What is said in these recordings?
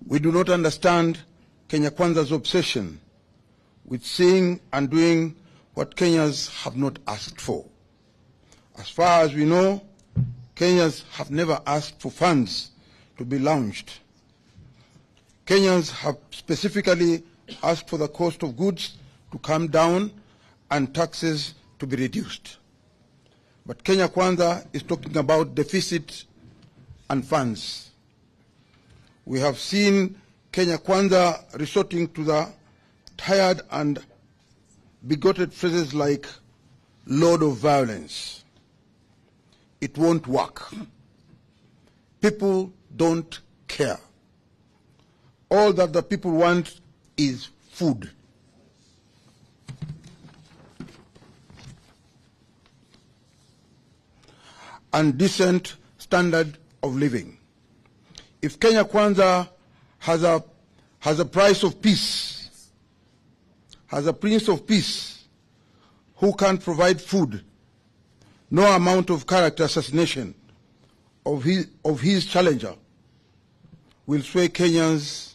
We do not understand Kenya Kwanza's obsession with saying and doing what Kenyans have not asked for. As far as we know, Kenyans have never asked for funds to be launched. Kenyans have specifically asked for the cost of goods to come down and taxes to be reduced. But Kenya Kwanza is talking about deficit and funds. We have seen Kenya Kwanza resorting to the tired and bigoted phrases like "lord of violence." It won't work. People don't care. All that the people want is food. And decent standard of living. If Kenya Kwanza has a price of peace, has a prince of peace who can't provide food, no amount of character assassination of his challenger will sway Kenyans.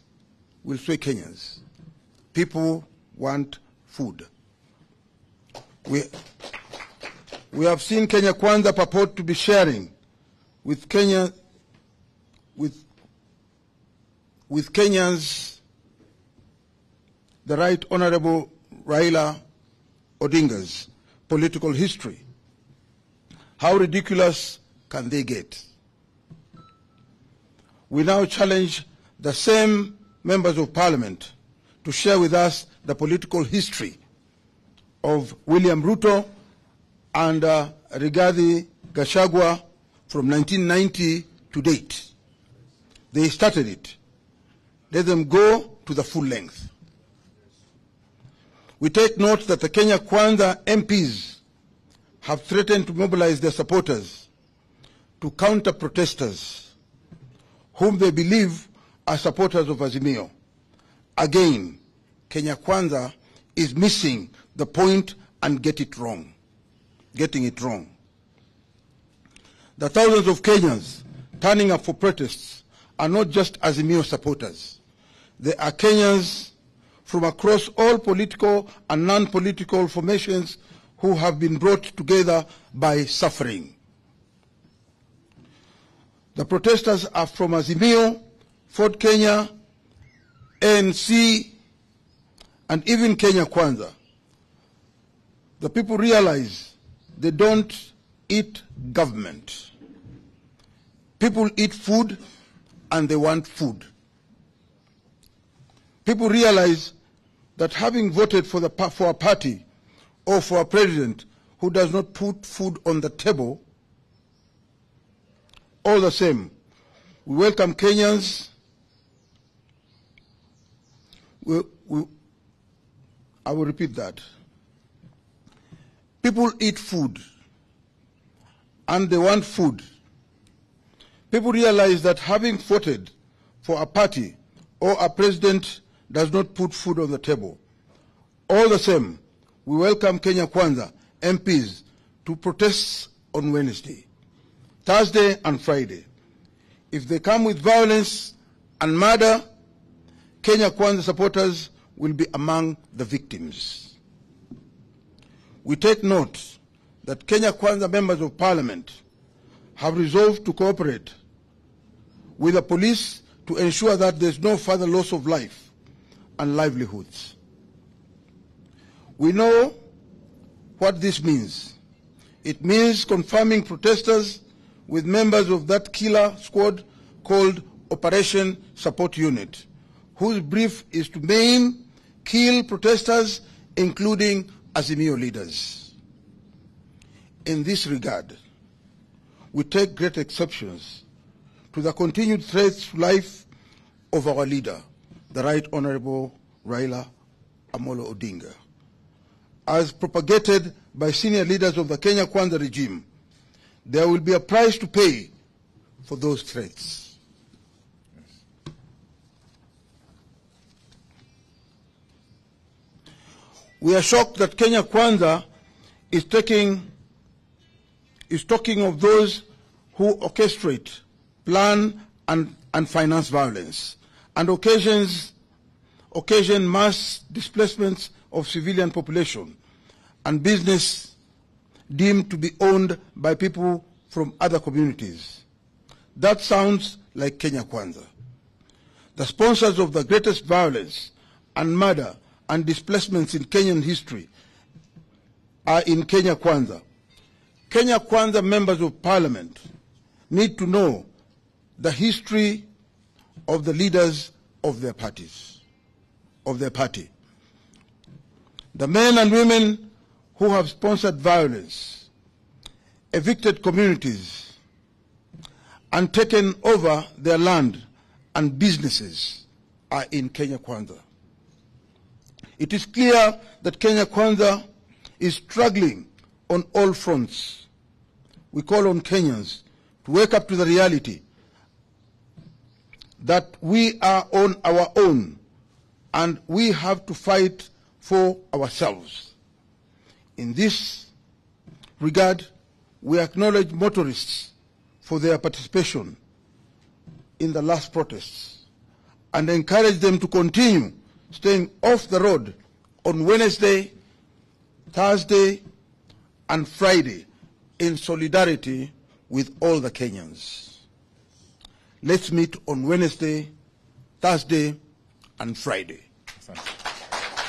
People want food. We have seen Kenya Kwanza purport to be sharing with Kenyans the Right Honorable Raila Odinga's political history. How ridiculous can they get? We now challenge the same members of Parliament to share with us the political history of William Ruto and Rigathi Gachagua from 1990 to date. They started it. Let them go to the full length. We take note that the Kenya Kwanza MPs have threatened to mobilize their supporters to counter protesters whom they believe are supporters of Azimio. Again, Kenya Kwanza is missing the point and getting it wrong. The thousands of Kenyans turning up for protests are not just Azimio supporters. They are Kenyans from across all political and non-political formations who have been brought together by suffering. The protesters are from Azimio, Ford Kenya, ANC, and even Kenya Kwanza. The people realize they don't eat government. People eat food and they want food. People realize that having voted for a party or for a president who does not put food on the table, all the same, we welcome Kenyans. I will repeat that. People eat food and they want food. People realize that having voted for a party or a president does not put food on the table. All the same, we welcome Kenya Kwanza MPs to protest on Wednesday, Thursday and Friday. If they come with violence and murder, Kenya Kwanza supporters will be among the victims. We take note that Kenya Kwanza members of Parliament have resolved to cooperate with the police to ensure that there is no further loss of life and livelihoods. We know what this means. It means confirming protesters with members of that killer squad called Operation Support Unit, whose brief is to maim, kill protesters, including Azimio leaders. In this regard, we take great exceptions to the continued threats to life of our leader, the Right Honorable Raila Amolo Odinga. As propagated by senior leaders of the Kenya Kwanza regime, there will be a price to pay for those threats. We are shocked that Kenya Kwanza is talking of those who orchestrate, plan, and finance violence, and occasion mass displacements of civilian population and business deemed to be owned by people from other communities. That sounds like Kenya Kwanza. The sponsors of the greatest violence and murder and displacements in Kenyan history are in Kenya Kwanza. Kenya Kwanza members of parliament need to know the history of the leaders of their parties, of their party. The men and women who have sponsored violence, evicted communities, and taken over their land and businesses are in Kenya Kwanza. It is clear that Kenya Kwanza is struggling on all fronts. We call on Kenyans to wake up to the reality that we are on our own and we have to fight for ourselves. In this regard, we acknowledge motorists for their participation in the last protests and encourage them to continue staying off the road on Wednesday, Thursday, and Friday in solidarity with all the Kenyans. Let's meet on Wednesday, Thursday, and Friday.